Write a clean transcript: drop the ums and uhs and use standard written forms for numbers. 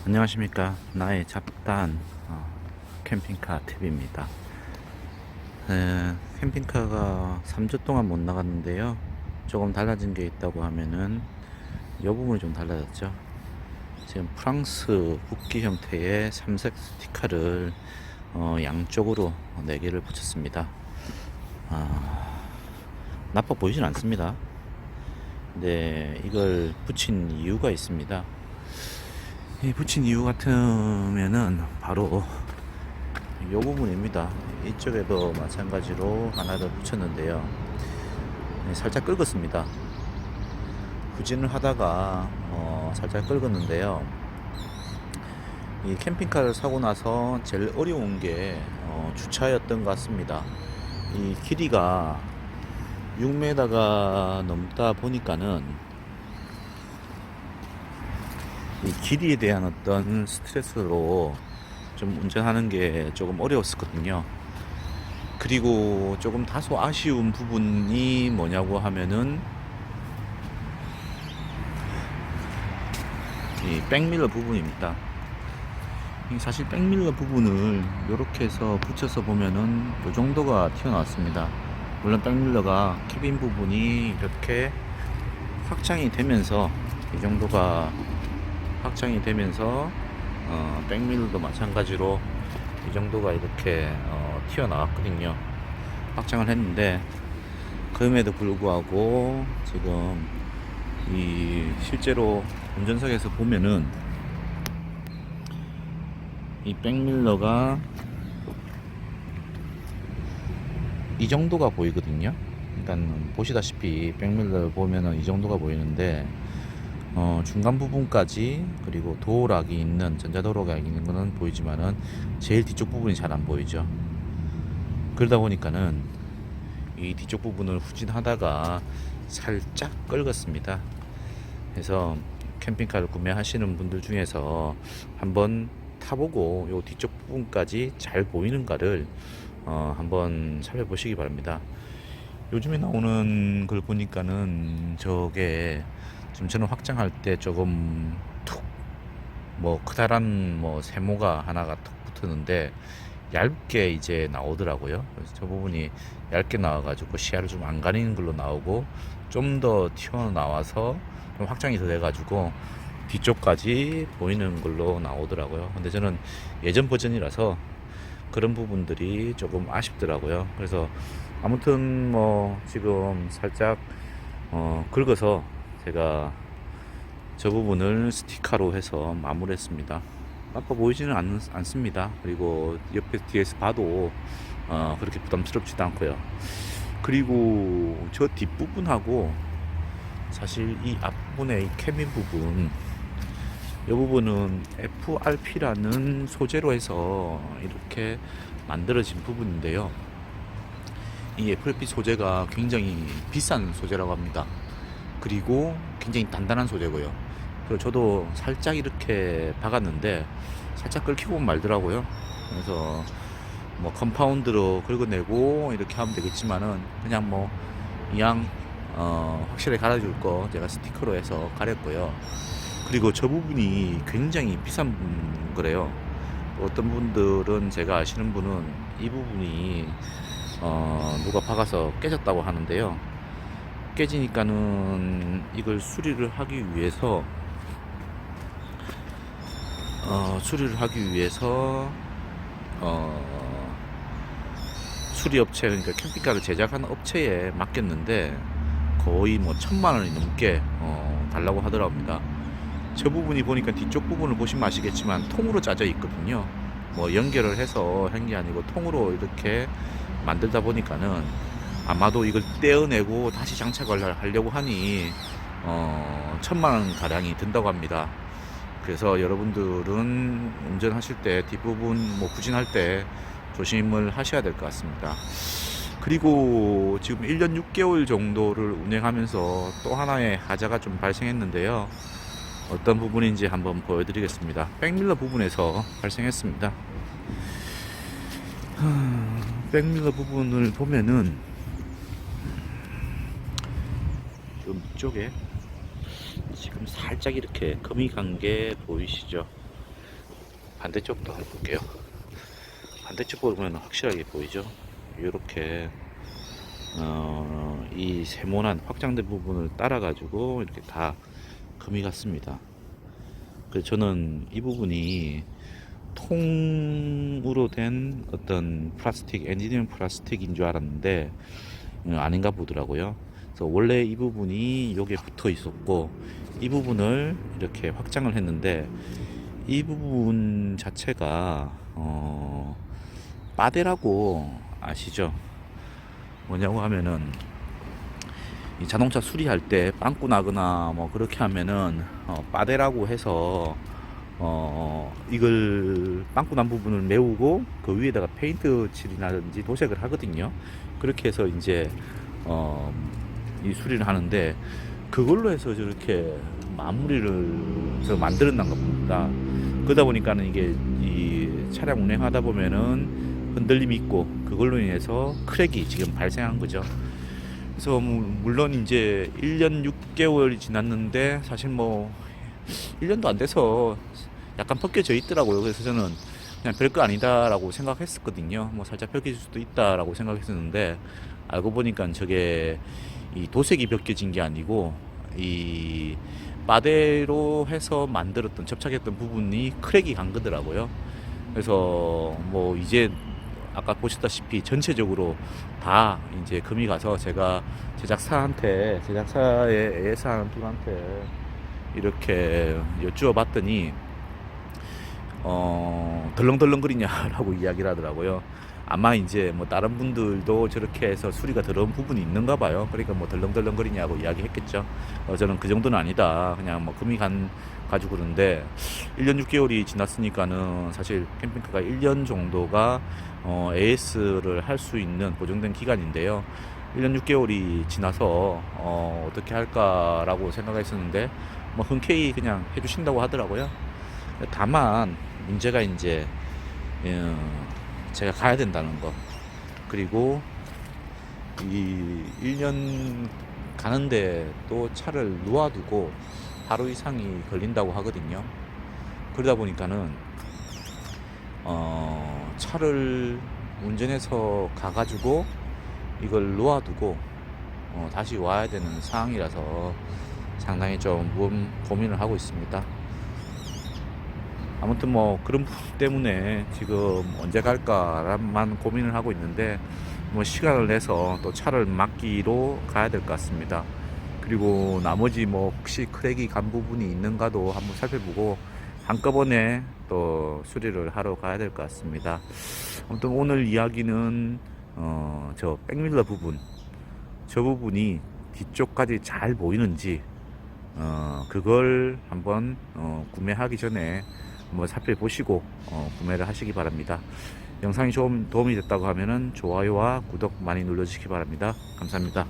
안녕하십니까. 나의 잡다한 캠핑카 팁입니다. 캠핑카가 3주 동안 못 나갔는데요. 조금 달라진 게 있다고 하면은 이 부분이 좀 달라졌죠. 지금 프랑스 국기 형태의 삼색 스티커를 양쪽으로 4개를 붙였습니다. 나빠 보이진 않습니다. 근데 이걸 붙인 이유가 있습니다. 이 붙인 이유 같으면은 바로 이 부분입니다. 이쪽에도 마찬가지로 하나 더 붙였는데요. 살짝 긁었습니다. 후진을 하다가 살짝 긁었는데요. 이 캠핑카를 사고 나서 제일 어려운 게 주차였던 것 같습니다. 이 길이가 6m가 넘다 보니까는 이 길이에 대한 어떤 스트레스로 좀 운전하는 게 조금 어려웠었거든요. 그리고 조금 다소 아쉬운 부분이 뭐냐고 하면은 이 백밀러 부분입니다. 사실 백밀러 부분을 이렇게 해서 붙여서 보면은 이 정도가 튀어나왔습니다. 물론 백밀러가 캐빈 부분이 이렇게 확장이 되면서 이 정도가 확장이 되면서 백밀러도 마찬가지로 이 정도가 이렇게 튀어나왔거든요. 확장을 했는데 그럼에도 불구하고 지금 이 실제로 운전석에서 보면은 이 백밀러가 이 정도가 보이거든요. 그러니까 보시다시피 백밀러를 보면은 이 정도가 보이는데 중간 부분까지 그리고 도어락이 있는 전자도어락이 있는 거는 보이지만은 제일 뒤쪽 부분이 잘 안 보이죠. 그러다 보니까는 이 뒤쪽 부분을 후진하다가 살짝 긁었습니다. 그래서 캠핑카를 구매하시는 분들 중에서 한번 타보고 요 뒤쪽 부분까지 잘 보이는가를 한번 살펴보시기 바랍니다. 요즘에 나오는 걸 보니까는 저게 지금 저는 확장할 때 조금 툭 뭐 커다란 뭐 세모가 하나가 툭 붙었는데 얇게 이제 나오더라고요. 그래서 저 부분이 얇게 나와가지고 시야를 좀 안 가리는 걸로 나오고 좀 더 튀어나와서 좀 확장이 더 돼가지고 뒤쪽까지 보이는 걸로 나오더라고요. 근데 저는 예전 버전이라서 그런 부분들이 조금 아쉽더라고요. 그래서 아무튼 뭐 지금 살짝 긁어서 제가 저 부분을 스티커로 해서 마무리했습니다. 나빠 보이지는 않습니다. 그리고 옆에 뒤에서 봐도 그렇게 부담스럽지도 않고요. 그리고 저 뒷부분하고 사실 이 앞부분의 이 캐빈 부분 이 부분은 FRP라는 소재로 해서 이렇게 만들어진 부분인데요. 이 FRP 소재가 굉장히 비싼 소재라고 합니다. 그리고 굉장히 단단한 소재고요. 그리고 저도 살짝 이렇게 박았는데 살짝 긁히고 말더라고요. 그래서 뭐 컴파운드로 긁어내고 이렇게 하면 되겠지만은 그냥 뭐 이왕 확실히 갈아줄 거 제가 스티커로 해서 가렸고요. 그리고 저 부분이 굉장히 비싼 거래요. 어떤 분들은 제가 아시는 분은 이 부분이 누가 박아서 깨졌다고 하는데요. 깨지니까는 이걸 수리를 하기 위해서 수리업체, 그러니까 캠핑카를 제작하는 업체에 맡겼는데 거의 뭐 1,000만 원이 넘게 달라고 하더랍니다. 저 부분이 보니까 뒤쪽 부분을 보시면 아시겠지만 통으로 짜져 있거든요. 뭐 연결을 해서 한 게 아니고 통으로 이렇게 만들다 보니까는 아마도 이걸 떼어내고 다시 장착을 하려고 하니 1,000만 원 가량이 든다고 합니다. 그래서 여러분들은 운전하실 때 뒷부분 뭐 후진할 때 조심을 하셔야 될 것 같습니다. 그리고 지금 1년 6개월 정도를 운행하면서 또 하나의 하자가 좀 발생했는데요. 어떤 부분인지 한번 보여드리겠습니다. 백밀러 부분에서 발생했습니다. 백밀러 부분을 보면은 좀 이쪽에 지금 살짝 이렇게 금이 간 게 보이시죠? 반대쪽도 한번 볼게요. 반대쪽 보면 확실하게 보이죠. 이렇게 이 세모난 확장된 부분을 따라 가지고 이렇게 다 금이 갔습니다. 그래서 저는 이 부분이 통으로 된 어떤 플라스틱, 엔지니어링 플라스틱인 줄 알았는데 아닌가 보더라고요. 그래서 원래 이 부분이 여기에 붙어 있었고 이 부분을 이렇게 확장을 했는데 이 부분 자체가 빠데라고 아시죠? 뭐냐고 하면은 이 자동차 수리할 때 빵꾸 나거나 뭐 그렇게 하면은 빠데라고 해서 이걸 빵꾸 난 부분을 메우고 그 위에다가 페인트 칠이라든지 도색을 하거든요. 그렇게 해서 이제 이 수리를 하는데 그걸로 해서 저렇게 마무리를 저 만들었나 봅니다. 그러다 보니까는 이게 이 차량 운행하다 보면은 흔들림이 있고 그걸로 인해서 크랙이 지금 발생한 거죠. 그래서 물론 이제 1년 6개월이 지났는데 사실 뭐 1년도 안 돼서 약간 벗겨져 있더라고요. 그래서 저는 그냥 별거 아니다라고 생각했었거든요. 뭐 살짝 벗겨질 수도 있다라고 생각했었는데 알고 보니까 저게 이 도색이 벗겨진 게 아니고 이 바데로 해서 만들었던 접착했던 부분이 크랙이 간 거더라고요. 그래서 뭐 이제 아까 보셨다시피 전체적으로 다 이제 금이 가서 제가 제작사의 애사한 분한테 이렇게 여쭈어 봤더니 덜렁덜렁거리냐라고 이야기를 하더라고요. 아마 이제 뭐 다른 분들도 저렇게 해서 수리가 들어온 부분이 있는가 봐요. 그러니까 뭐 덜렁덜렁거리냐고 이야기했겠죠. 저는 그 정도는 아니다. 그냥 뭐 금이 가지고 그러는데 1년 6개월이 지났으니까는 사실 캠핑카가 1년 정도가 AS를 할 수 있는 보정된 기간인데요. 1년 6개월이 지나서 어떻게 할까라고 생각했었는데 뭐 흔쾌히 그냥 해주신다고 하더라고요. 다만 문제가 이제 제가 가야 된다는 거, 그리고 이 1년 가는데 또 차를 놓아두고 하루 이상이 걸린다고 하거든요. 그러다 보니까는 차를 운전해서 가가지고 이걸 놓아두고 다시 와야 되는 상황이라서 상당히 좀 고민을 하고 있습니다. 아무튼 뭐 그런 부분 때문에 지금 언제 갈까만 고민을 하고 있는데 뭐 시간을 내서 또 차를 맡기로 가야 될 것 같습니다. 그리고 나머지 뭐 혹시 크랙이 간 부분이 있는가도 한번 살펴보고 한꺼번에 또 수리를 하러 가야 될 것 같습니다. 아무튼 오늘 이야기는 저 백밀러 부분, 저 부분이 뒤쪽까지 잘 보이는지 그걸 한번 구매하기 전에 한번 살펴보시고 구매를 하시기 바랍니다. 영상이 좀 도움이 됐다고 하면은 좋아요와 구독 많이 눌러주시기 바랍니다. 감사합니다.